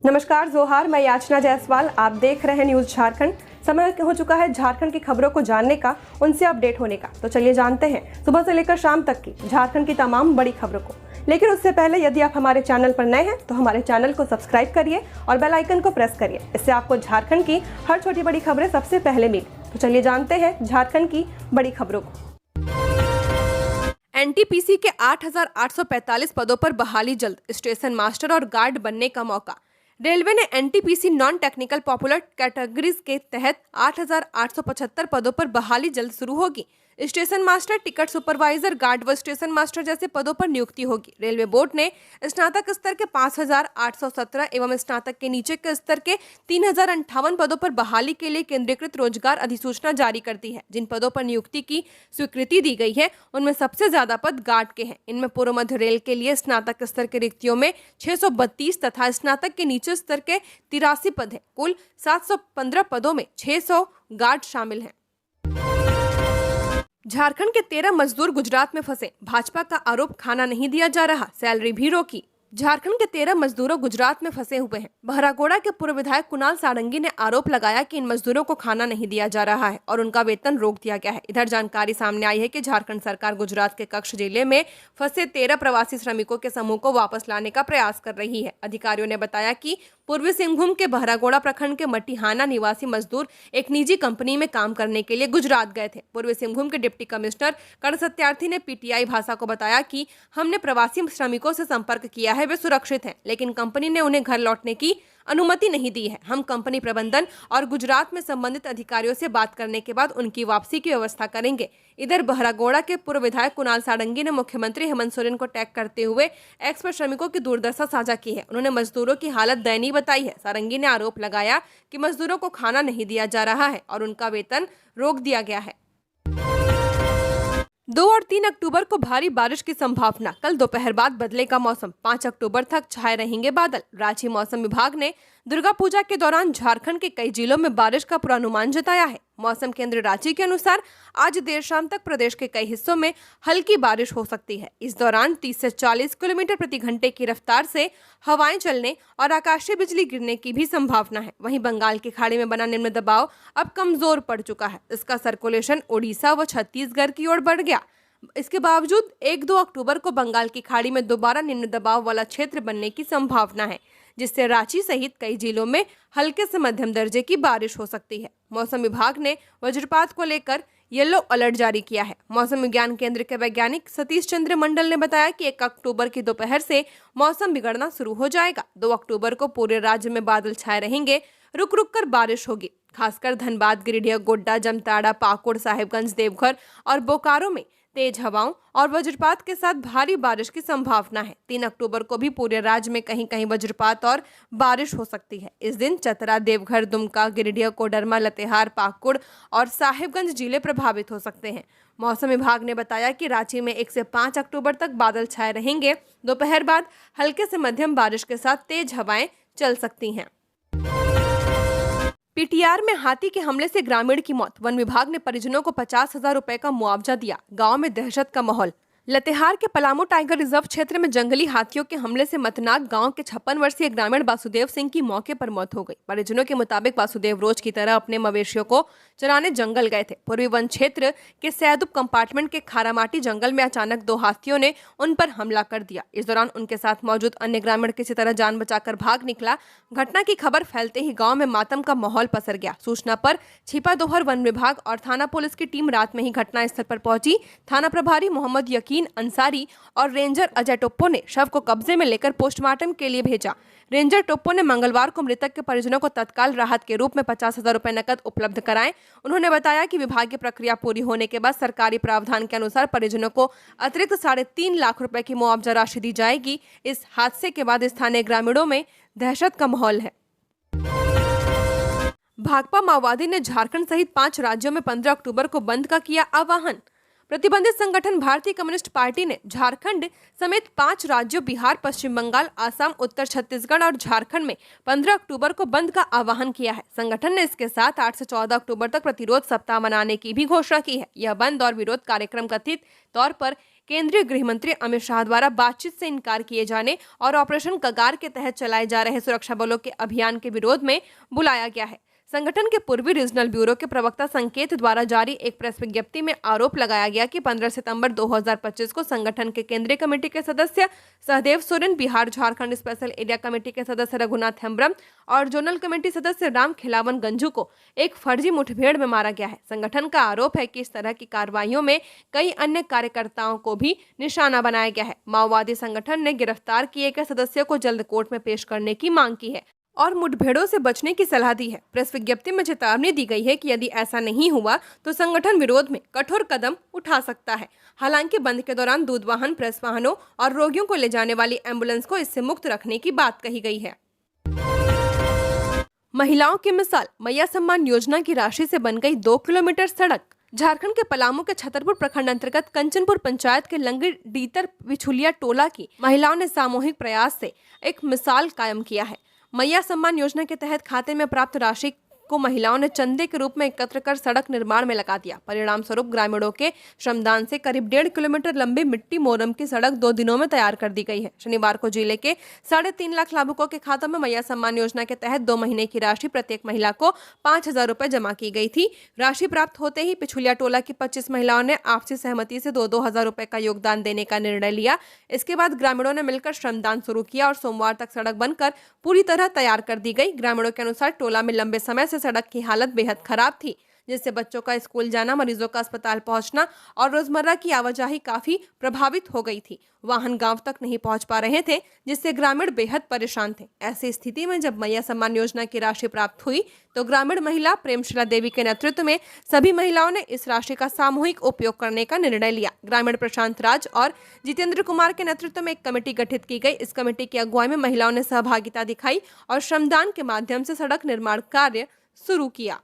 नमस्कार जोहार, मैं याचना जायसवाल। आप देख रहे हैं न्यूज़ झारखंड। समय हो चुका है झारखंड की खबरों को जानने का, उनसे अपडेट होने का। तो चलिए जानते हैं सुबह से लेकर शाम तक की झारखंड की तमाम बड़ी खबरों को। लेकिन उससे पहले यदि आप हमारे चैनल पर नए हैं तो हमारे चैनल को सब्सक्राइब करिए और बेल आइकन को प्रेस करिए। इससे आपको झारखंड की हर छोटी बड़ी खबरें सबसे पहले मिले। तो चलिए जानते हैं झारखंड की बड़ी खबरों को। एनटीपीसी के 8,845 पदों पर बहाली जल्द, स्टेशन मास्टर और गार्ड बनने का मौका। रेलवे ने NTPC non technical popular categories के तहत 8,875 पदों पर बहाली जल्द शुरू होगी। Station master, ticket supervisor, guard व स्टेशन मास्टर जैसे पदों पर नियुक्ति होगी। रेलवे बोर्ड ने स्नातक स्तर के 5,817 एवं स्नातक के नीचे के स्तर के 3,058 पदों पर बहाली के लिए केंद्रीकृत रोजगार अधिसूचना जारी कर दी है। जिन पदों पर नियुक्ति की स्वीकृति दी गई है उनमें सबसे ज्यादा पद गार्ड के हैं। इनमें पूर्व मध्य रेल के लिए स्नातक स्तर के रिक्तियों में 632 तथा स्नातक के नीचे स्तर के 83 पद हैं। कुल 715 पदों में 600 गार्ड शामिल हैं। झारखंड के 13 मजदूर गुजरात में फंसे, भाजपा का आरोप खाना नहीं दिया जा रहा, सैलरी भी रोकी। झारखंड के 13 मजदूरों गुजरात में फंसे हुए हैं। बहरागोड़ा के पूर्व विधायक कुणाल सारंगी ने आरोप लगाया कि इन मजदूरों को खाना नहीं दिया जा रहा है और उनका वेतन रोक दिया गया है। इधर जानकारी सामने आई है कि झारखंड सरकार गुजरात के कच्छ जिले में फंसे 13 प्रवासी श्रमिकों के समूह को वापस लाने का प्रयास कर रही है। अधिकारियों ने बताया कि पूर्वी सिंहभूम के बहरागोड़ा प्रखंड के मटिहाना निवासी मजदूर एक निजी कंपनी में काम करने के लिए गुजरात गए थे। पूर्वी सिंहभूम के डिप्टी कमिश्नर कर्ण सत्यार्थी ने पीटीआई भाषा को बताया कि हमने प्रवासी श्रमिकों से संपर्क किया है, वे सुरक्षित हैं, लेकिन कंपनी ने उन्हें घर लौटने की अनुमति नहीं दी है। हम कंपनी प्रबंधन और गुजरात में संबंधित अधिकारियों से बात करने के बाद उनकी वापसी की व्यवस्था करेंगे। इधर बहरागोड़ा के पूर्व विधायक कुणाल सारंगी ने मुख्यमंत्री हेमंत सोरेन को टैग करते हुए एक्स पर श्रमिकों की दुर्दशा साझा की है। उन्होंने मजदूरों की हालत दयनीय बताई है। सारंगी ने आरोप लगाया कि मजदूरों को खाना नहीं दिया जा रहा है और उनका वेतन रोक दिया गया है। 2 और 3 अक्टूबर को भारी बारिश की संभावना। कल दोपहर बाद बदलेगा मौसम, 5 अक्टूबर तक छाए रहेंगे बादल। रांची मौसम विभाग ने दुर्गा पूजा के दौरान झारखंड के कई जिलों में बारिश का पूर्वानुमान जताया है। मौसम केंद्र रांची के अनुसार आज देर शाम तक प्रदेश के कई हिस्सों में हल्की बारिश हो सकती है। इस दौरान 30 से 40 किलोमीटर प्रति घंटे की रफ्तार से हवाएं चलने और आकाशीय बिजली गिरने की भी संभावना है। वहीं बंगाल की खाड़ी में बना निम्न दबाव अब कमजोर पड़ चुका है। इसका सर्कुलेशन ओडिशा व छत्तीसगढ़ की ओर बढ़ गया। इसके बावजूद 1-2 अक्टूबर को बंगाल की खाड़ी में दोबारा निम्न दबाव वाला क्षेत्र बनने की संभावना है, जिससे रांची सहित कई जिलों में हल्के से मध्यम दर्जे की बारिश हो सकती है। मौसम विभाग ने वज्रपात को लेकर येलो अलर्ट जारी किया है। मौसम विज्ञान केंद्र के वैज्ञानिक सतीश चंद्र मंडल ने बताया कि 1 अक्टूबर की दोपहर से मौसम बिगड़ना शुरू हो जाएगा। 2 अक्टूबर को पूरे राज्य में बादल छाए रहेंगे, रुक रुक कर बारिश होगी। खासकर धनबाद, गिरिडीह, गोड्डा, जामताड़ा, पाकुड़, साहिबगंज, देवघर और बोकारो में तेज हवाओं और वज्रपात के साथ भारी बारिश की संभावना है। 3 अक्टूबर को भी पूरे राज्य में कहीं कहीं वज्रपात और बारिश हो सकती है। इस दिन चतरा, देवघर, दुमका, गिरिडीह, कोडरमा, लातेहार, पाकुड़ और साहिबगंज जिले प्रभावित हो सकते हैं। मौसम विभाग ने बताया कि रांची में 1 से 5 अक्टूबर तक बादल छाए रहेंगे। दोपहर बाद हल्के से मध्यम बारिश के साथ तेज हवाएं चल सकती हैं। पीटीआर में हाथी के हमले से ग्रामीण की मौत, वन विभाग ने परिजनों को 50,000 रुपए का मुआवजा दिया। गांव में दहशत का माहौल। लातेहार के पलामू टाइगर रिजर्व क्षेत्र में जंगली हाथियों के हमले से मतनाग गांव के 56 वर्षीय ग्रामीण वासुदेव सिंह की मौके पर मौत हो गई। परिजनों के मुताबिक वासुदेव रोज की तरह अपने मवेशियों को चराने जंगल गए थे। पूर्वी वन क्षेत्र के सैदुप कंपार्टमेंट के खारामाटी जंगल में अचानक 2 हाथियों ने उन पर हमला कर दिया। इस दौरान उनके साथ मौजूद अन्य ग्रामीण किसी तरह जान बचाकर भाग निकला। घटना की खबर फैलते ही गाँव में मातम का माहौल पसर गया। सूचना पर छिपादोहर वन विभाग और थाना पुलिस की टीम रात में ही घटना स्थल पर पहुंची। थाना प्रभारी मोहम्मद यकीन अंसारी और रेंजर अजय टोप्पो ने शव को कब्जे में लेकर पोस्टमार्टम के लिए भेजा। रेंजर टोप्पो ने मंगलवार को मृतक के परिजनों को तत्काल राहत के रूप में 50,000 रुपए नकद उपलब्ध कराएं। उन्होंने बताया कि विभागीय प्रक्रिया पूरी होने के बाद सरकारी प्रावधान के अनुसार परिजनों को अतिरिक्त 3.5 लाख रुपए की मुआवजा राशि दी जाएगी। इस हादसे के बाद स्थानीय ग्रामीणों में दहशत का माहौल है। भाकपा माओवादी ने झारखंड सहित 5 राज्यों में 15 अक्टूबर को बंद का किया आह्वान। प्रतिबंधित संगठन भारतीय कम्युनिस्ट पार्टी ने झारखंड समेत 5 राज्यों बिहार, पश्चिम बंगाल, आसाम, उत्तर छत्तीसगढ़ और झारखंड में 15 अक्टूबर को बंद का आह्वान किया है। संगठन ने इसके साथ 8 से 14 अक्टूबर तक प्रतिरोध सप्ताह मनाने की भी घोषणा की है। यह बंद और विरोध कार्यक्रम कथित तौर पर केंद्रीय गृह मंत्री अमित शाह द्वारा बातचीत से इनकार किए जाने और ऑपरेशन कगार के तहत चलाए जा रहे सुरक्षा बलों के अभियान के विरोध में बुलाया गया है। संगठन के पूर्वी रीजनल ब्यूरो के प्रवक्ता संकेत द्वारा जारी एक प्रेस विज्ञप्ति में आरोप लगाया गया कि 15 सितंबर 2025 को संगठन के केंद्रीय कमेटी के सदस्य Sahdev Soren, Bihar Jharkhand special area committee के सदस्य रघुनाथ हेम्ब्रम और जोनल कमेटी सदस्य राम खिलावन गंजू को एक फर्जी मुठभेड़ में मारा गया है। संगठन का आरोप है कि इस तरह की कार्रवाइयों में कई अन्य कार्यकर्ताओं को भी निशाना बनाया गया है। माओवादी संगठन ने गिरफ्तार किए गए सदस्यों को जल्द कोर्ट में पेश करने की मांग की है और मुठभेड़ों से बचने की सलाह दी है। प्रेस विज्ञप्ति में चेतावनी दी गई है कि यदि ऐसा नहीं हुआ तो संगठन विरोध में कठोर कदम उठा सकता है। हालांकि बंद के दौरान दूध वाहन, प्रेस वाहनों और रोगियों को ले जाने वाली एम्बुलेंस को इससे मुक्त रखने की बात कही गई है। महिलाओं की मिसाल, मैया सम्मान योजना की राशि से बन गई 2 किलोमीटर सड़क। झारखंड के पलामू के छतरपुर प्रखंड अंतर्गत कंचनपुर पंचायत के लंगी डीतर बिछुलिया टोला की महिलाओं ने सामूहिक प्रयास से एक मिसाल कायम किया है। मैया सम्मान योजना के तहत खाते में प्राप्त राशि को महिलाओं ने चंदे के रूप में एकत्र कर सड़क निर्माण में लगा दिया। परिणाम स्वरूप ग्रामीणों के श्रमदान से करीब 1.5 किलोमीटर लंबी मिट्टी मोरम की सड़क 2 दिनों में तैयार कर दी गई है। शनिवार को जिले के 3.5 लाख लाभुकों के खातों में मैया सम्मान योजना के तहत 2 महीने की राशि प्रत्येक महिला को 5,000 रुपए जमा की गई थी। राशि प्राप्त होते ही पिछुलिया टोला की 25 महिलाओं ने आपसी सहमति से 2-2 हजार रुपए का योगदान देने का निर्णय लिया। इसके बाद ग्रामीणों ने मिलकर श्रमदान शुरू किया और सोमवार तक सड़क बनकर पूरी तरह तैयार कर दी गई। ग्रामीणों के अनुसार टोला में लंबे समय से सड़क की हालत बेहद खराब थी, जिससे बच्चों का स्कूल जाना, मरीजों का अस्पताल पहुंचना और रोजमर्रा की आवाजाही काफी प्रभावित हो गई थी। वाहन गांव तक नहीं पहुंच पा रहे थे, जिससे ग्रामीण बेहद परेशान थे। ऐसी स्थिति में जब मैया सम्मान योजना की राशि प्राप्त हुई तो ग्रामीण महिला प्रेमशिला देवी के नेतृत्व में सभी महिलाओं ने इस राशि का सामूहिक उपयोग करने का निर्णय लिया। ग्रामीण प्रशांत राज और जितेंद्र कुमार के नेतृत्व में एक कमेटी गठित की गई। इस कमेटी की अगुवाई में महिलाओं ने सहभागिता दिखाई और श्रमदान के माध्यम से सड़क निर्माण कार्य शुरू किया।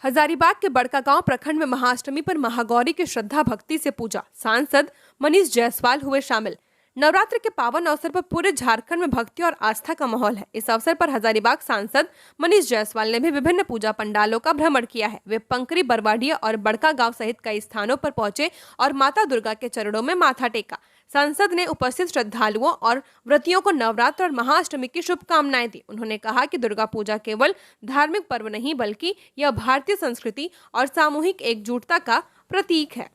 हजारीबाग के बड़कागांव प्रखंड में महाअष्टमी पर महागौरी की श्रद्धा भक्ति से पूजा, सांसद मनीष जायसवाल हुए शामिल। नवरात्र के पावन अवसर पर पूरे झारखंड में भक्ति और आस्था का माहौल है। इस अवसर पर हजारीबाग सांसद मनीष जायसवाल ने भी विभिन्न पूजा पंडालों का भ्रमण किया है। वे पंकरी, बरवाडिया और बड़कागांव सहित कई स्थानों पर पहुंचे और माता दुर्गा के चरणों में माथा टेका। सांसद ने उपस्थित श्रद्धालुओं और व्रतियों को नवरात्र और महाअष्टमी की शुभकामनाएं दी। उन्होंने कहा कि दुर्गा पूजा केवल धार्मिक पर्व नहीं बल्कि यह भारतीय संस्कृति और सामूहिक एकजुटता का प्रतीक है।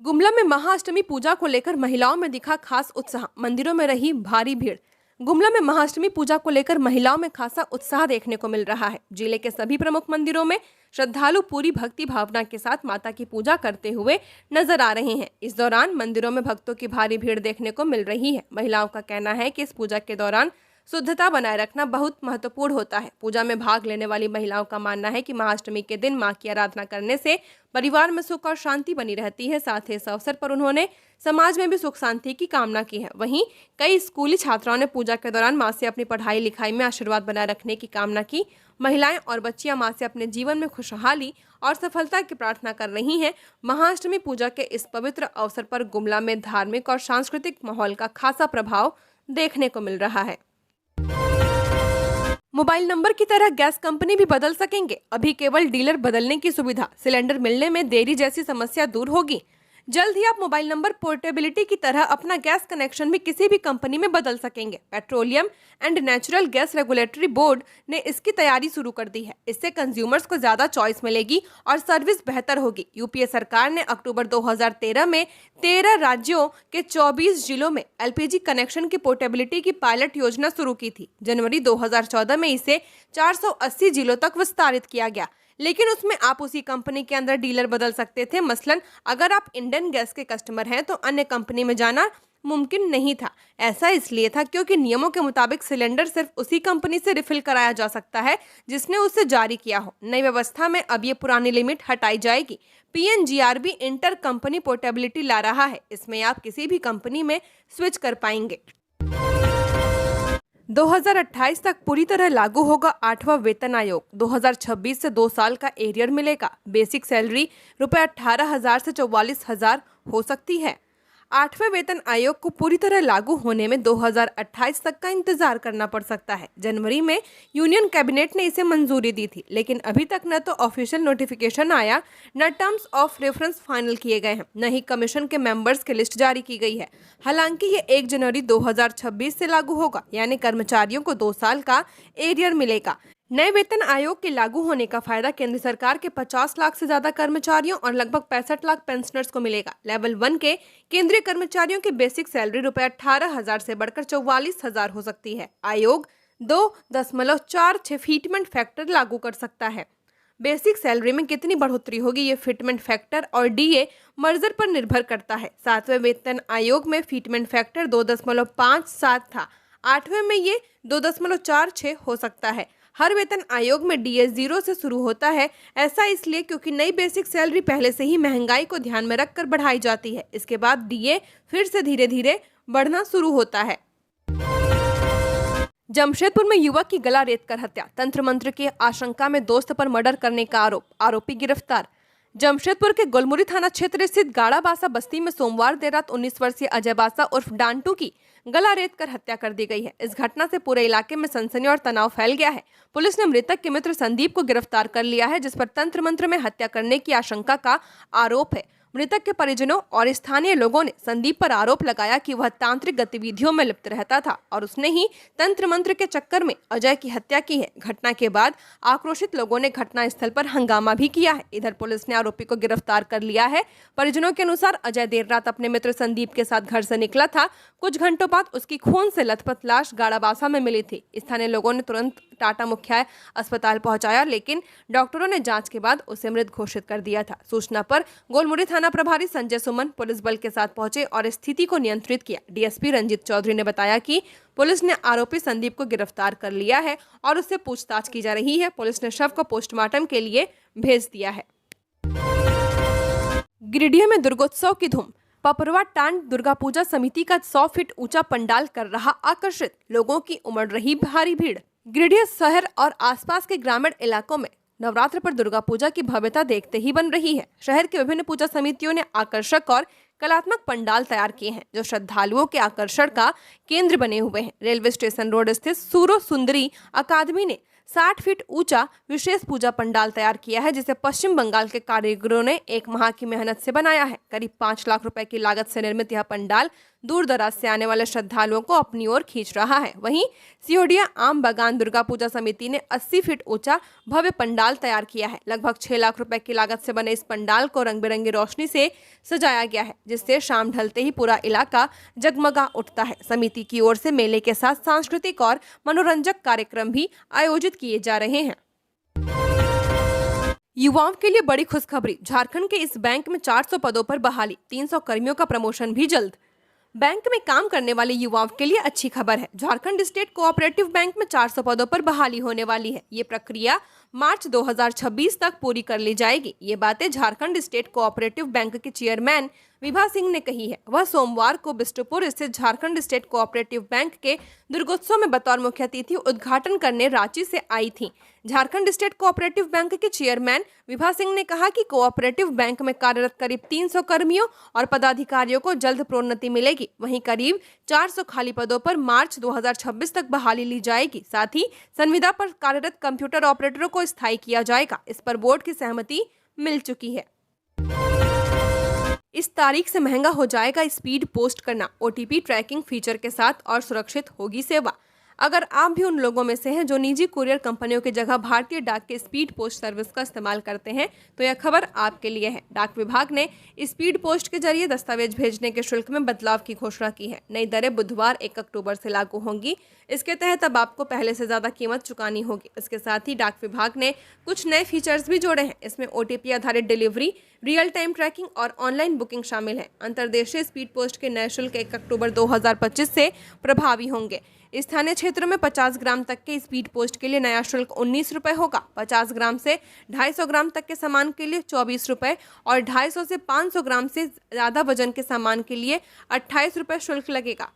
गुमला में महाअष्टमी पूजा को लेकर महिलाओं में दिखा खास उत्साह, मंदिरों में रही भारी भीड़। गुमला में महाअष्टमी पूजा को लेकर महिलाओं में खासा उत्साह देखने को मिल रहा है। जिले के सभी प्रमुख मंदिरों में श्रद्धालु पूरी भक्ति भावना के साथ माता की पूजा करते हुए नजर आ रहे हैं। इस दौरान मंदिरों में भक्तों की भारी भीड़ देखने को मिल रही है। महिलाओं का कहना है कि इस पूजा के दौरान शुद्धता बनाए रखना बहुत महत्वपूर्ण होता है। पूजा में भाग लेने वाली महिलाओं का मानना है कि महाअष्टमी के दिन मां की आराधना करने से परिवार में सुख और शांति बनी रहती है। साथ ही इस अवसर पर उन्होंने समाज में भी सुख शांति की कामना की है। वहीं कई स्कूली छात्राओं ने पूजा के दौरान मां से अपनी पढ़ाई लिखाई में आशीर्वाद बनाए रखने की कामना की। महिलाएं और बच्चियां मां से अपने जीवन में खुशहाली और सफलता की प्रार्थना कर रही हैं। महाअष्टमी पूजा के इस पवित्र अवसर पर गुमला में धार्मिक और सांस्कृतिक माहौल का खासा प्रभाव देखने को मिल रहा है। मोबाइल नंबर की तरह गैस कंपनी भी बदल सकेंगे। अभी केवल डीलर बदलने की सुविधा, सिलेंडर मिलने में देरी जैसी समस्या दूर होगी। जल्द ही आप मोबाइल नंबर पोर्टेबिलिटी की तरह अपना गैस कनेक्शन भी किसी भी कंपनी में बदल सकेंगे। Petroleum and natural gas regulatory board ने इसकी तैयारी शुरू कर दी है। इससे कंज्यूमर्स को ज्यादा चॉइस मिलेगी और सर्विस बेहतर होगी। यूपीए सरकार ने अक्टूबर 2013 में 13 राज्यों के 24 जिलों में एलपीजी कनेक्शन की पोर्टेबिलिटी की पायलट योजना शुरू की थी। जनवरी 2014 में इसे 480 जिलों तक विस्तारित किया गया, लेकिन उसमें आप उसी कंपनी के अंदर डीलर बदल सकते थे। मसलन अगर आप इंडियन गैस के कस्टमर हैं तो अन्य कंपनी में जाना मुमकिन नहीं था। ऐसा इसलिए था क्योंकि नियमों के मुताबिक सिलेंडर सिर्फ उसी कंपनी से रिफिल कराया जा सकता है जिसने उसे जारी किया हो। नई व्यवस्था में अब ये पुरानी लिमिट हटाई जाएगी। पीएनजीआरबी इंटर कंपनी पोर्टेबिलिटी ला रहा है। इसमें आप किसी भी कंपनी में स्विच कर पाएंगे। 2028 तक पूरी तरह लागू होगा 8वां वेतन आयोग। 2026 से 2 साल का एरियर मिलेगा। बेसिक सैलरी ₹18,000 से 44,000 हो सकती है। 8वें वेतन आयोग को पूरी तरह लागू होने में 2028 तक का इंतजार करना पड़ सकता है। जनवरी में यूनियन कैबिनेट ने इसे मंजूरी दी थी, लेकिन अभी तक न तो ऑफिशियल नोटिफिकेशन आया, न टर्म्स ऑफ रेफरेंस फाइनल किए गए हैं, न ही कमीशन के मेंबर्स की लिस्ट जारी की गई है। हालांकि ये 1 जनवरी 2026 से लागू होगा, यानी कर्मचारियों को 2 साल का एरियर मिलेगा। नए वेतन आयोग के लागू होने का फायदा केंद्र सरकार के 50 लाख से ज्यादा कर्मचारियों और लगभग 65 लाख पेंशनर्स को मिलेगा। लेवल 1 के केंद्रीय कर्मचारियों की बेसिक सैलरी ₹18,000 से बढ़कर 44,000 हो सकती है। आयोग 2.46 फिटमेंट फैक्टर लागू कर सकता है। बेसिक सैलरी में कितनी बढ़ोतरी होगी, ये फिटमेंट फैक्टर और डीए मर्जर पर निर्भर करता है। 7वें वेतन आयोग में फिटमेंट फैक्टर 2.57 था, 8वें में ये 2.46 हो सकता है। हर वेतन आयोग में डीए 0 से शुरू होता है। ऐसा इसलिए क्योंकि नई बेसिक सैलरी पहले से ही महंगाई को ध्यान में रखकर बढ़ाई जाती है। इसके बाद डीए फिर से धीरे धीरे बढ़ना शुरू होता है। जमशेदपुर में युवक की गला रेतकर हत्या, तंत्र मंत्र की आशंका में दोस्त पर मर्डर करने का आरोप, आरोपी गिरफ्तार। जमशेदपुर के गोलमुरी थाना क्षेत्र स्थित गाड़ाबासा बस्ती में सोमवार देर रात 19 वर्षीय अजय बासा उर्फ डांटू की गला रेतकर हत्या कर दी गई है। इस घटना से पूरे इलाके में सनसनी और तनाव फैल गया है। पुलिस ने मृतक के मित्र संदीप को गिरफ्तार कर लिया है, जिस पर तंत्र मंत्र में हत्या करने की आशंका का आरोप है। मृतक के परिजनों और स्थानीय लोगों ने संदीप पर आरोप लगाया कि वह तांत्रिक गतिविधियों में लिप्त रहता था और उसने ही तंत्र मंत्र के चक्कर में अजय की हत्या की है। घटना के बाद आक्रोशित लोगों ने घटनास्थल पर हंगामा भी किया है। इधर पुलिस ने आरोपी को गिरफ्तार कर लिया है। परिजनों के अनुसार अजय देर रात अपने मित्र संदीप के साथ घर से निकला था। कुछ घंटों बाद उसकी खून से लथपथ लाश गाड़ाबासा में मिली थी। स्थानीय लोगों ने तुरंत टाटा मुख्यालय अस्पताल पहुंचाया, लेकिन डॉक्टरों ने जांच के बाद उसे मृत घोषित कर दिया था। सूचना पर गोलमुरी थाना प्रभारी संजय सुमन पुलिस बल के साथ पहुंचे और स्थिति को नियंत्रित किया। डीएसपी रंजीत चौधरी ने बताया कि पुलिस ने आरोपी संदीप को गिरफ्तार कर लिया है और उससे पूछताछ की जा रही है। पुलिस ने शव को पोस्टमार्टम के लिए भेज दिया है। गिरिडीह में दुर्गोत्सव की धूम, पपरवा टांड दुर्गा पूजा समिति का 100 फीट ऊंचा पंडाल कर रहा आकर्षित, लोगों की उमड़ रही भारी भीड़। गिरिडीह शहर और आसपास के ग्रामीण इलाकों में नवरात्र पर दुर्गा पूजा की भव्यता देखते ही बन रही है। शहर की विभिन्न पूजा समितियों ने आकर्षक और कलात्मक पंडाल तैयार किए हैं, जो श्रद्धालुओं के आकर्षण का केंद्र बने हुए हैं। रेलवे स्टेशन रोड स्थित सूरो सुंदरी अकादमी ने 60 फीट ऊंचा विशेष पूजा पंडाल तैयार किया है, जिसे पश्चिम बंगाल के कारीगरों ने 1 माह की मेहनत से बनाया है। करीब 5 लाख रुपए की लागत से निर्मित यह पंडाल दूर दराज से आने वाले श्रद्धालुओं को अपनी ओर खींच रहा है। वहीं सिहोडिया आम बागान दुर्गा पूजा समिति ने 80 फीट ऊंचा भव्य पंडाल तैयार किया है। लगभग 6 लाख रुपए की लागत से बने इस पंडाल को रंग बिरंगी रोशनी से सजाया गया है, जिससे शाम ढलते ही पूरा इलाका जगमगा उठता है। समिति की ओर से मेले के साथ सांस्कृतिक और मनोरंजक कार्यक्रम भी आयोजित किए जा रहे हैं। युवाओं के लिए बड़ी खुशखबरी, झारखंड के इस बैंक में 400 पदों पर बहाली, 300 कर्मियों का प्रमोशन भी जल्द। बैंक में काम करने वाले युवाओं के लिए अच्छी खबर है। झारखंड स्टेट कोऑपरेटिव बैंक में 400 पदों पर बहाली होने वाली है। ये प्रक्रिया मार्च 2026 तक पूरी कर ली जाएगी। ये बातें झारखंड स्टेट कोऑपरेटिव बैंक के चेयरमैन विभा सिंह ने कही है। वह सोमवार को बिष्टुपुर स्थित झारखंड स्टेट कोऑपरेटिव बैंक के दुर्गोत्सव में बतौर मुख्य अतिथि उद्घाटन करने रांची से आई थी। झारखंड स्टेट कोऑपरेटिव बैंक के चेयरमैन विभा सिंह ने कहा कि कोऑपरेटिव बैंक में कार्यरत करीब 300 कर्मियों और पदाधिकारियों को जल्द प्रोन्नति मिलेगी। वहीं करीब 400 खाली पदों पर मार्च 2026 तक बहाली ली जाएगी। साथ ही संविदा पर कार्यरत कंप्यूटर ऑपरेटरों को स्थायी किया जाएगा। इस पर बोर्ड की सहमति मिल चुकी है। इस तारीख से महंगा हो जाएगा स्पीड पोस्ट करना, ओटीपी ट्रैकिंग फीचर के साथ और सुरक्षित होगी सेवा। अगर आप भी उन लोगों में से हैं जो निजी कुरियर कंपनियों की जगह भारतीय डाक के स्पीड पोस्ट सर्विस का इस्तेमाल करते हैं, तो यह खबर आपके लिए है। डाक विभाग ने स्पीड पोस्ट के जरिए दस्तावेज भेजने के शुल्क में बदलाव की घोषणा की है। नई दरें बुधवार 1 अक्टूबर से लागू होंगी। इसके तहत अब आपको पहले से ज्यादा कीमत चुकानी होगी। इसके साथ ही डाक विभाग ने कुछ नए फीचर्स भी जोड़े हैं। इसमें ओटीपी आधारित डिलीवरी, रियल टाइम ट्रैकिंग और ऑनलाइन बुकिंग शामिल है। अंतर्देशीय स्पीड पोस्ट के नए शुल्क 1 अक्टूबर 2025 से प्रभावी होंगे। स्थानीय क्षेत्रों में 50 ग्राम तक के स्पीड पोस्ट के लिए नया शुल्क 19 रुपए होगा। 50 ग्राम से 250 ग्राम तक के सामान के लिए 24 रुपए और 250 से 500 ग्राम से ज्यादा वजन के सामान के लिए 28 रुपए शुल्क लगेगा।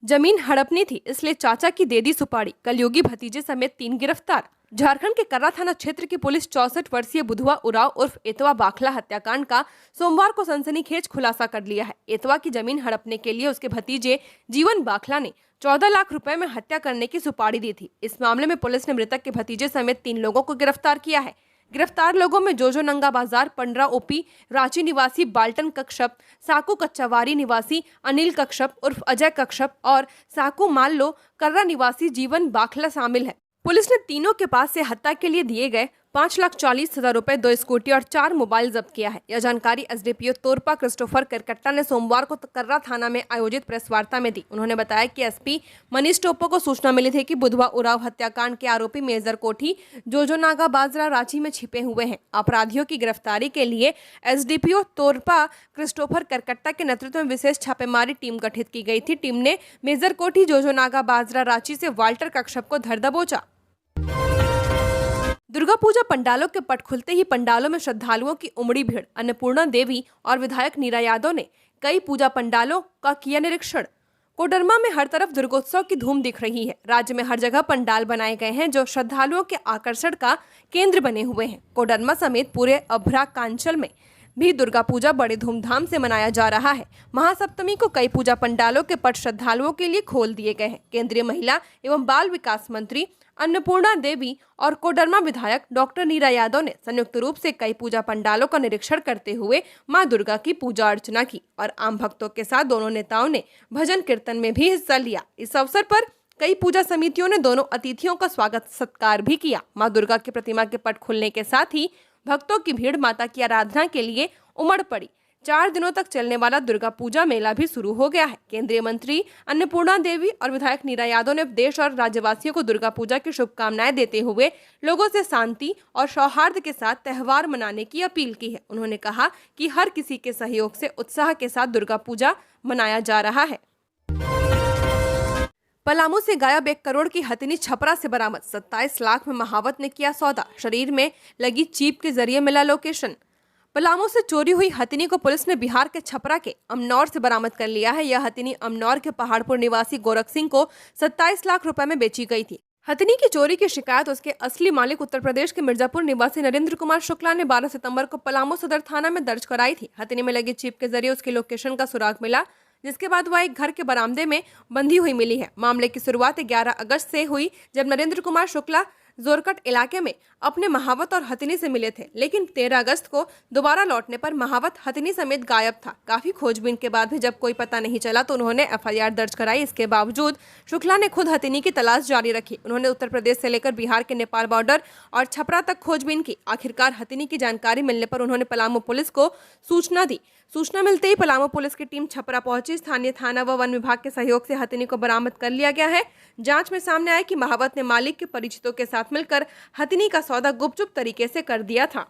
जमीन हड़पनी थी, इसलिए चाचा की दे दी सुपारी, कलयुगी भतीजे समेत 3 गिरफ्तार। झारखंड के कर्रा थाना क्षेत्र की पुलिस 64 वर्षीय बुधवा उराव उर्फ एतवा बाखला हत्याकांड का सोमवार को सनसनीखेज खुलासा कर लिया है। एतवा की जमीन हड़पने के लिए उसके भतीजे जीवन बाखला ने 14 लाख रुपए में हत्या करने की सुपारी दी थी। इस मामले में पुलिस ने मृतक के भतीजे समेत 3 लोगों को गिरफ्तार किया है। गिरफ्तार लोगों में जोजो नंगा बाजार 15 ओपी रांची निवासी बाल्टन कश्यप, साकू कच्चावारी निवासी अनिल कश्यप उर्फ अजय कश्यप और साकू माल्लो कर्रा निवासी जीवन बाखला शामिल है। पुलिस ने तीनों के पास से हत्या के लिए दिए गए 5,40,000 रुपए, 2 स्कूटी और 4 मोबाइल जब्त किया है। यह जानकारी एसडीपीओ तोरपा क्रिस्टोफर करकट्टा ने सोमवार को कर्रा थाना में आयोजित प्रेस वार्ता में दी। उन्होंने बताया कि एसपी मनीष टोप्पो को सूचना मिली थी कि बुधवा उराव हत्याकांड के आरोपी मेजर कोठी जोजो नागा बाजरा रांची में छिपे हुए हैं। अपराधियों की गिरफ्तारी के लिए एसडीपीओ तोरपा क्रिस्टोफर करकट्टा के नेतृत्व में विशेष छापेमारी टीम गठित की गई थी। टीम ने मेजर कोठी जोजो नागा बाजरा रांची से वाल्टर कश्यप को धर दबोचा। दुर्गा पूजा पंडालों के पट खुलते ही पंडालों में श्रद्धालुओं की उमड़ी भीड़। अन्नपूर्णा देवी और विधायक नीरा यादव ने कई पूजा पंडालों का किया निरीक्षण। कोडरमा में हर तरफ दुर्गोत्सव की धूम दिख रही है। राज्य में हर जगह पंडाल बनाए गए हैं जो श्रद्धालुओं के आकर्षण का केंद्र बने हुए हैं। कोडरमा समेत पूरे अभरा कांचल में भी दुर्गा पूजा बड़े धूमधाम से मनाया जा रहा है। महासप्तमी को कई पूजा पंडालों के पट श्रद्धालुओं के लिए खोल दिए गए हैं। केंद्रीय महिला एवं बाल विकास मंत्री अन्नपूर्णा देवी और कोडरमा विधायक डॉक्टर नीरा यादव ने संयुक्त रूप से कई पूजा पंडालों का निरीक्षण करते हुए मां दुर्गा की पूजा अर्चना की और आम भक्तों के साथ दोनों नेताओं ने भजन कीर्तन में भी हिस्सा लिया। इस अवसर पर कई पूजा समितियों ने दोनों अतिथियों का स्वागत सत्कार भी किया। मां दुर्गा की प्रतिमा के पट खुलने के साथ ही भक्तों की भीड़ माता की आराधना के लिए उमड़ पड़ी। 4 दिनों तक चलने वाला दुर्गा पूजा मेला भी शुरू हो गया है। केंद्रीय मंत्री अन्नपूर्णा देवी और विधायक नीरा यादव ने देश और राज्यवासियों को दुर्गा पूजा की शुभकामनाएं देते हुए लोगों से शांति और सौहार्द के साथ त्योहार मनाने की अपील की है। उन्होंने कहा कि हर किसी के सहयोग से उत्साह के साथ दुर्गा पूजा मनाया जा रहा है। पलामू से गायब 1 करोड़ की हथिनी छपरा से बरामद। 27 लाख में महावत ने किया सौदा। शरीर में लगी चीप के जरिए मिला लोकेशन। पलामू से चोरी हुई हथिनी को पुलिस ने बिहार के छपरा के अमनौर से बरामद कर लिया है। यह हथिनी अमनौर के पहाड़पुर निवासी गोरख सिंह को 27 लाख रुपए में बेची गई थी। हथिनी की चोरी की शिकायत उसके असली मालिक उत्तर प्रदेश के मिर्जापुर निवासी नरेंद्र कुमार शुक्ला ने 12 सितंबर को पलामू सदर थाना में दर्ज कराई थी। हथिनी में लगी चिप के जरिए उसकी लोकेशन का सुराग मिला, जिसके बाद वह एक घर के बरामदे में बंधी हुई मिली है। मामले की शुरुआत 11 अगस्त से हुई, जब नरेंद्र कुमार शुक्ला जोरकट इलाके में अपने महावत और हथिनी से मिले थे, लेकिन 13 अगस्त को दोबारा लौटने पर महावत हथिनी समेत गायब था। काफी खोजबीन के बाद भी जब कोई पता नहीं चला तो उन्होंने एफआईआर दर्ज कराई। इसके बावजूद शुक्ला ने खुद हथिनी की तलाश जारी रखी। उन्होंने उत्तर प्रदेश से लेकर बिहार के नेपाल बॉर्डर और छपरा तक खोजबीन की। आखिरकार हथिनी की जानकारी मिलने पर उन्होंने पलामू पुलिस को सूचना दी। सूचना मिलते ही पलामू पुलिस की टीम छपरा पहुंची। स्थानीय थाना व वन विभाग के सहयोग से हथिनी को बरामद कर लिया गया है। जांच में सामने आया कि महावत ने मालिक के परिचितों के साथ मिलकर हथिनी का सौदा गुपचुप तरीके से कर दिया था।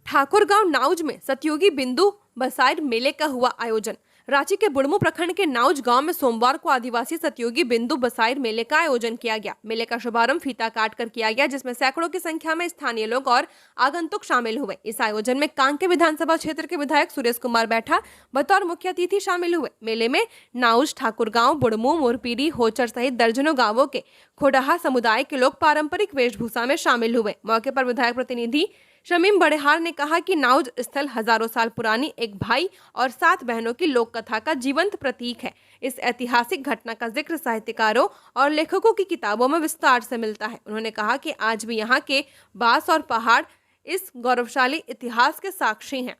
ठाकुरगांव नाउज में सतयुगी बिंदु बसाइर मेले का हुआ आयोजन। रांची के बुढ़मू प्रखंड के नाउज गांव में सोमवार को आदिवासी सतयुगी बिंदु बसाइर मेले का आयोजन किया गया। मेले का शुभारंभ फीता काट कर किया गया, जिसमें सैकड़ों की संख्या में स्थानीय लोग और आगंतुक शामिल हुए। इस आयोजन में कांके विधानसभा क्षेत्र के विधायक सुरेश कुमार बैठा बतौर मुख्य अतिथि शामिल हुए। मेले में नाउज, ठाकुरगांव, बुढ़मू, मोरपीरी, होचर सहित दर्जनों गाँवों के खोडहा समुदाय के लोग पारंपरिक वेशभूषा में शामिल हुए। मौके पर विधायक प्रतिनिधि शमीम बड़ेहार ने कहा कि नाउज स्थल हजारों साल पुरानी एक भाई और 7 बहनों की लोक कथा का जीवंत प्रतीक है। इस ऐतिहासिक घटना का जिक्र साहित्यकारों और लेखकों की किताबों में विस्तार से मिलता है। उन्होंने कहा कि आज भी यहाँ के बांस और पहाड़ इस गौरवशाली इतिहास के साक्षी हैं।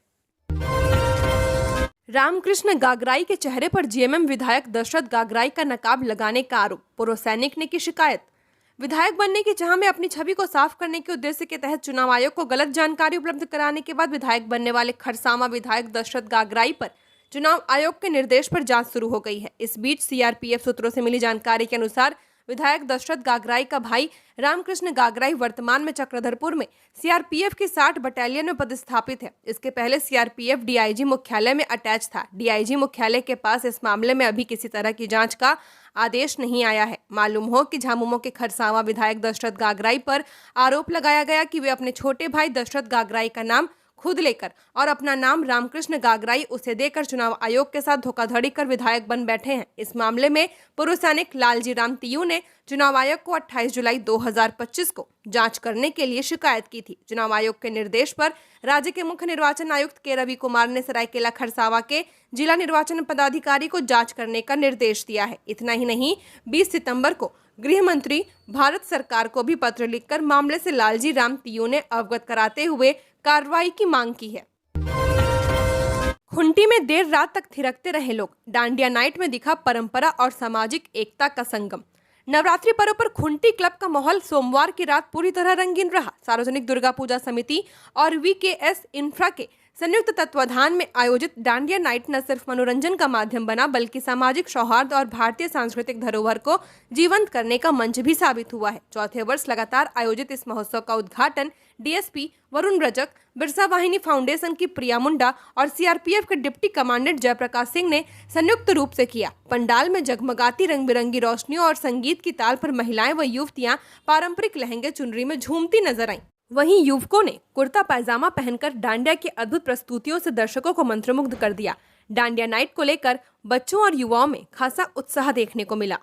रामकृष्ण गागराई के चेहरे पर जीएमएम विधायक दशरथ गागराई का नकाब लगाने का आरोप। पूर्व सैनिक ने की शिकायत। विधायक बनने की चाह में अपनी छवि को साफ करने के उद्देश्य के तहत चुनाव आयोग को गलत जानकारी उपलब्ध कराने के बाद विधायक बनने वाले खरसावा विधायक दशरथ गागराई पर चुनाव आयोग के निर्देश पर जांच शुरू हो गई है। इस बीच सीआरपीएफ सूत्रों से मिली जानकारी के अनुसार विधायक दशरथ गागराई का भाई रामकृष्ण गागराई वर्तमान में चक्रधरपुर में सीआरपीएफ की 60 बटालियन में पदस्थापित है। इसके पहले सीआरपीएफ डीआईजी मुख्यालय में अटैच था। डीआईजी मुख्यालय के पास इस मामले में अभी किसी तरह की जांच का आदेश नहीं आया है। मालूम हो कि झामुमो के खरसावा विधायक दशरथ गागराई पर आरोप लगाया गया कि वे अपने छोटे भाई दशरथ गागराई का नाम खुद लेकर और अपना नाम रामकृष्ण गागराई उसे देकर चुनाव आयोग के साथ धोखाधड़ी कर विधायक बन बैठे हैं। इस मामले में पूर्व सैनिक लालजी राम तियू ने चुनाव आयोग को 28 जुलाई 2025 को जांच करने के लिए शिकायत की थी। चुनाव आयोग के निर्देश पर राज्य के मुख्य निर्वाचन आयुक्त के रवि कुमार ने सरायकेला खरसावा के जिला निर्वाचन पदाधिकारी को जांच करने का निर्देश दिया है। इतना ही नहीं, 20 सितंबर को गृह मंत्री भारत सरकार को भी पत्र लिखकर मामले से लालजी राम तियू ने अवगत कराते हुए कार्रवाई की मांग की है। खुंटी में देर रात तक थिरकते रहे लोग, डांडिया नाइट में दिखा परंपरा और सामाजिक एकता का संगम। नवरात्रि पर्व पर खुंटी क्लब का माहौल सोमवार की रात पूरी तरह रंगीन रहा। सार्वजनिक दुर्गा पूजा समिति और वीकेएस इंफ्रा के संयुक्त तत्वाधान में आयोजित डांडिया नाइट न सिर्फ मनोरंजन का माध्यम बना बल्कि सामाजिक सौहार्द और भारतीय सांस्कृतिक धरोहर को जीवंत करने का मंच भी साबित हुआ है। चौथे वर्ष लगातार आयोजित इस महोत्सव का उद्घाटन डीएसपी वरुण रजक, बिरसा वाहिनी फाउंडेशन की प्रिया मुंडा और सीआरपीएफ के डिप्टी कमांडेंट जयप्रकाश सिंह ने संयुक्त रूप से किया। पंडाल में जगमगाती रंग बिरंगी रोशनियों और संगीत की ताल पर महिलाएं व युवतियां पारंपरिक लहंगे चुनरी में झूमती नजर आईं। वहीं युवकों ने कुर्ता पायजामा पहनकर डांडिया की अद्भुत प्रस्तुतियों से दर्शकों को मंत्रमुग्ध कर दिया। डांडिया नाइट को लेकर बच्चों और युवाओं में खासा उत्साह देखने को मिला।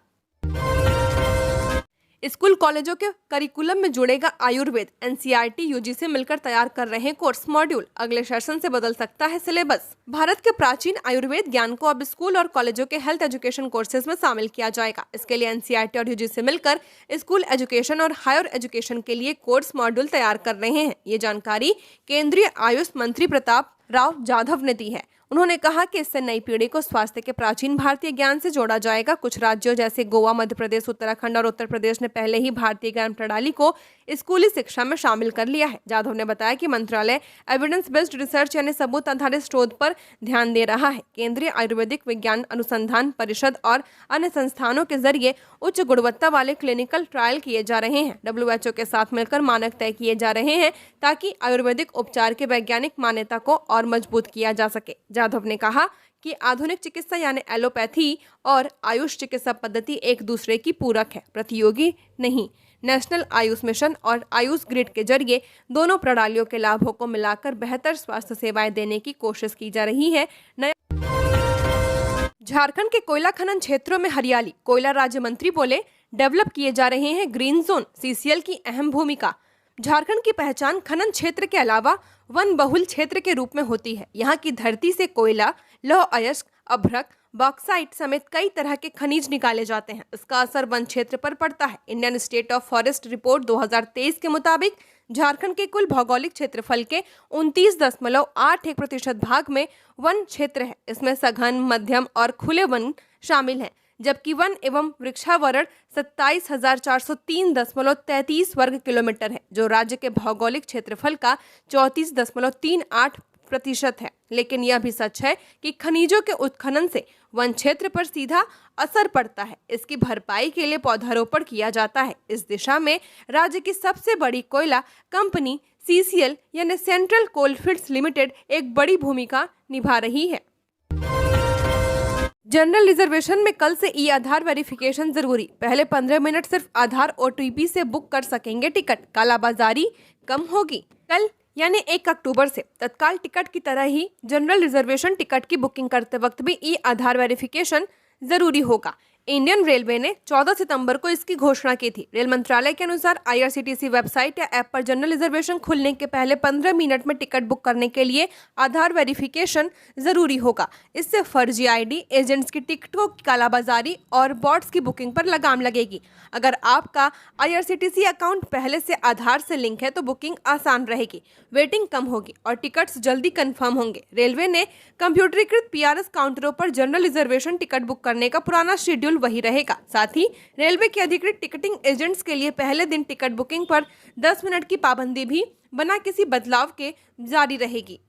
स्कूल कॉलेजों के करिकुलम में जुड़ेगा आयुर्वेद। एनसीईआरटी यूजीसी मिलकर तैयार कर रहे हैं कोर्स मॉड्यूल। अगले सेशन से बदल सकता है सिलेबस। भारत के प्राचीन आयुर्वेद ज्ञान को अब स्कूल और कॉलेजों के हेल्थ एजुकेशन कोर्सेज में शामिल किया जाएगा। इसके लिए एनसीईआरटी और यूजीसी मिलकर स्कूल एजुकेशन और हायर एजुकेशन के लिए कोर्स मॉड्यूल तैयार कर रहे हैं। ये जानकारी केंद्रीय आयुष मंत्री प्रताप राव जाधव ने दी है। उन्होंने कहा कि इससे नई पीढ़ी को स्वास्थ्य के प्राचीन भारतीय ज्ञान से जोड़ा जाएगा। कुछ राज्यों जैसे गोवा, मध्य प्रदेश, उत्तराखंड और उत्तर प्रदेश ने पहले ही भारतीय ज्ञान प्रणाली को स्कूली शिक्षा में शामिल कर लिया है। जाधव ने बताया कि मंत्रालय एविडेंस बेस्ड रिसर्च यानी सबूत आधारित शोध पर ध्यान दे रहा है। केंद्रीय आयुर्वेदिक विज्ञान अनुसंधान परिषद और अन्य संस्थानों के जरिए उच्च गुणवत्ता वाले क्लिनिकल ट्रायल किए जा रहे हैं। WHO के साथ मिलकर मानक तय किए जा रहे हैं ताकि आयुर्वेदिक उपचार के वैज्ञानिक मान्यता को और मजबूत किया जा सके। जाधव ने कहा कि आधुनिक चिकित्सा यानी एलोपैथी और आयुष चिकित्सा पद्धति एक दूसरे की पूरक है, प्रतियोगी नहीं। नेशनल आयुष मिशन और आयुष ग्रिड के जरिए दोनों प्रणालियों के लाभों को मिलाकर बेहतर स्वास्थ्य सेवाएं देने की कोशिश की जा रही है। झारखंड के कोयला खनन क्षेत्रों में हरियाली। कोयला राज्य मंत्री बोले, डेवलप किए जा रहे हैं ग्रीन जोन, सीसीएल की अहम भूमिका। झारखंड की पहचान खनन क्षेत्र के अलावा वन बहुल क्षेत्र के रूप में होती है। यहाँ की धरती से कोयला, लौह अयस्क, अभ्रक, बॉक्साइट समेत कई तरह के खनिज निकाले जाते हैं। इसका असर वन क्षेत्र पर पड़ता है। Indian state of forest report 2023 के मुताबिक झारखंड के कुल भौगोलिक क्षेत्रफल के 29.81% भाग में वन क्षेत्र है। इसमें सघन, मध्यम और खुले वन शामिल हैं, जबकि वन एवं वृक्षावरण 27,403.33 वर्ग किलोमीटर है, जो राज्य के भौगोलिक क्षेत्रफल का 34.38% है। लेकिन यह भी सच है कि खनिजों के उत्खनन से वन क्षेत्र पर सीधा असर पड़ता है। इसकी भरपाई के लिए पौधारोपण किया जाता है। इस दिशा में राज्य की सबसे बड़ी कोयला कंपनी सीसीएल यानी सेंट्रल कोलफील्ड्स लिमिटेड एक बड़ी भूमिका निभा रही है। जनरल रिजर्वेशन में कल से ई आधार वेरिफिकेशन जरूरी। पहले 15 मिनट सिर्फ आधार OTP से बुक कर सकेंगे टिकट। कालाबाजारी कम होगी। कल यानी 1 अक्टूबर से तत्काल टिकट की तरह ही जनरल रिजर्वेशन टिकट की बुकिंग करते वक्त भी ई आधार वेरिफिकेशन जरूरी होगा। इंडियन रेलवे ने 14 सितंबर को इसकी घोषणा की थी। रेल मंत्रालय के अनुसार IRCTC वेबसाइट या ऐप पर जनरल रिजर्वेशन खुलने के पहले 15 मिनट में टिकट बुक करने के लिए आधार वेरिफिकेशन जरूरी होगा। इससे फर्जी ID, एजेंट्स की टिकटों की कालाबाजारी और बॉट्स की बुकिंग पर लगाम लगेगी। अगर आपका IRCTC अकाउंट पहले से आधार से लिंक है तो बुकिंग आसान रहेगी, वेटिंग कम होगी और टिकट्स जल्दी कंफर्म होंगे। रेलवे ने कंप्यूटरीकृत PRS काउंटरों पर जनरल रिजर्वेशन टिकट बुक करने का पुराना शेड्यूल वही रहेगा। साथ ही रेलवे के अधिकृत टिकटिंग एजेंट्स के लिए पहले दिन टिकट बुकिंग पर 10 मिनट की पाबंदी भी बिना किसी बदलाव के जारी रहेगी।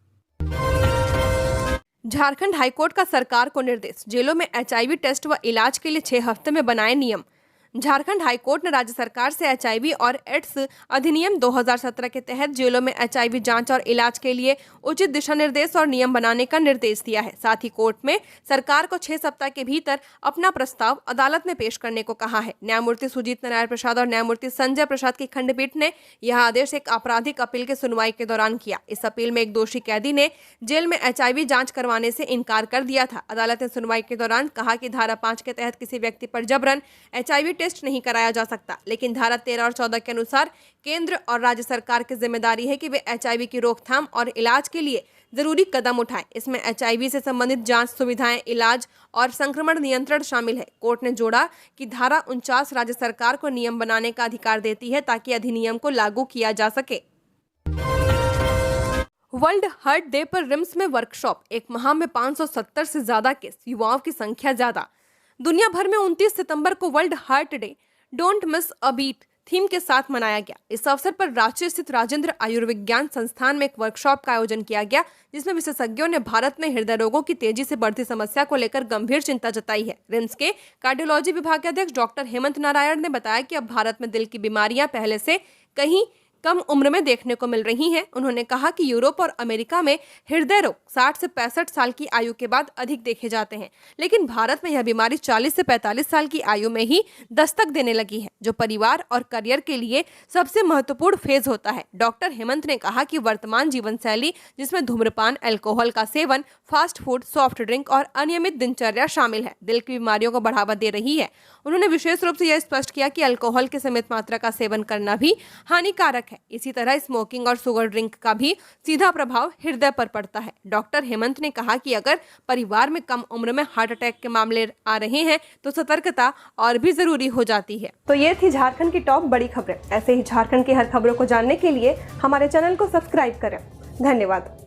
झारखंड हाईकोर्ट का सरकार को निर्देश। जेलों में HIV टेस्ट व इलाज के लिए 6 हफ्ते में बनाए नियम। झारखंड हाईकोर्ट ने राज्य सरकार से एचआईवी और एड्स अधिनियम 2017 के तहत जेलों में एचआईवी जांच और इलाज के लिए उचित दिशा निर्देश और नियम बनाने का निर्देश दिया है। साथ ही कोर्ट में सरकार को 6 सप्ताह के भीतर अपना प्रस्ताव अदालत में पेश करने को कहा है। न्यायमूर्ति सुजीत नारायण प्रसाद और न्यायमूर्ति संजय प्रसाद की खंडपीठ ने यह आदेश एक आपराधिक अपील की सुनवाई के दौरान किया। इस अपील में एक दोषी कैदी ने जेल में एचआईवी जांच करवाने से इनकार कर दिया था। अदालत ने सुनवाई के दौरान कहा कि धारा 5 के तहत किसी व्यक्ति पर जबरन एचआईवी टेस्ट नहीं कराया जा सकता, लेकिन धारा 13 और 14 के अनुसार केंद्र और राज्य सरकार की जिम्मेदारी है कि वे एचआईवी की रोकथाम और इलाज के लिए जरूरी कदम उठाएं। इसमें एचआईवी से संबंधित जांच सुविधाएं, इलाज और संक्रमण नियंत्रण शामिल है। कोर्ट ने जोड़ा कि धारा 49 राज्य सरकार को नियम बनाने का अधिकार देती है ताकि अधिनियम को लागू किया जा सके। वर्ल्ड हार्ट डे पर रिम्स में वर्कशॉप। एक माह में 570 से ज्यादा केस, युवाओं की संख्या ज्यादा। दुनिया भर में 29 सितंबर को world heart day don't miss a beat theme के साथ मनाया गया। इस अवसर पर रांची स्थित राजेंद्र आयुर्विज्ञान संस्थान में एक वर्कशॉप का आयोजन किया गया, जिसमें विशेषज्ञों ने भारत में हृदय रोगों की तेजी से बढ़ती समस्या को लेकर गंभीर चिंता जताई है। रिम्स के कार्डियोलॉजी विभाग के अध्यक्ष डॉक्टर हेमंत नारायण ने बताया कि अब भारत में दिल की बीमारियां पहले से कहीं कम उम्र में देखने को मिल रही हैं। उन्होंने कहा कि यूरोप और अमेरिका में हृदय रोग 60 से 65 साल की आयु के बाद अधिक देखे जाते हैं, लेकिन भारत में यह बीमारी 40 से 45 साल की आयु में ही दस्तक देने लगी है, जो परिवार और करियर के लिए सबसे महत्वपूर्ण फेज होता है। डॉक्टर हेमंत ने कहा कि वर्तमान जीवन शैली, जिसमें धूम्रपान, अल्कोहल का seven, fast food, soft drink और अनियमित दिनचर्या शामिल है, दिल की बीमारियों को बढ़ावा दे रही है। उन्होंने विशेष रूप से यह स्पष्ट किया कि अल्कोहल की सीमित मात्रा का सेवन करना भी हानिकारक है। इसी तरह स्मोकिंग और शुगर ड्रिंक का भी सीधा प्रभाव हृदय पर पड़ता है। डॉक्टर हेमंत ने कहा कि अगर परिवार में कम उम्र में हार्ट अटैक के मामले आ रहे हैं तो सतर्कता और भी जरूरी हो जाती है। तो ये थी झारखंड की टॉप बड़ी खबरें। ऐसे ही झारखंड की हर खबरों को जानने के लिए हमारे चैनल को सब्सक्राइब करें। धन्यवाद।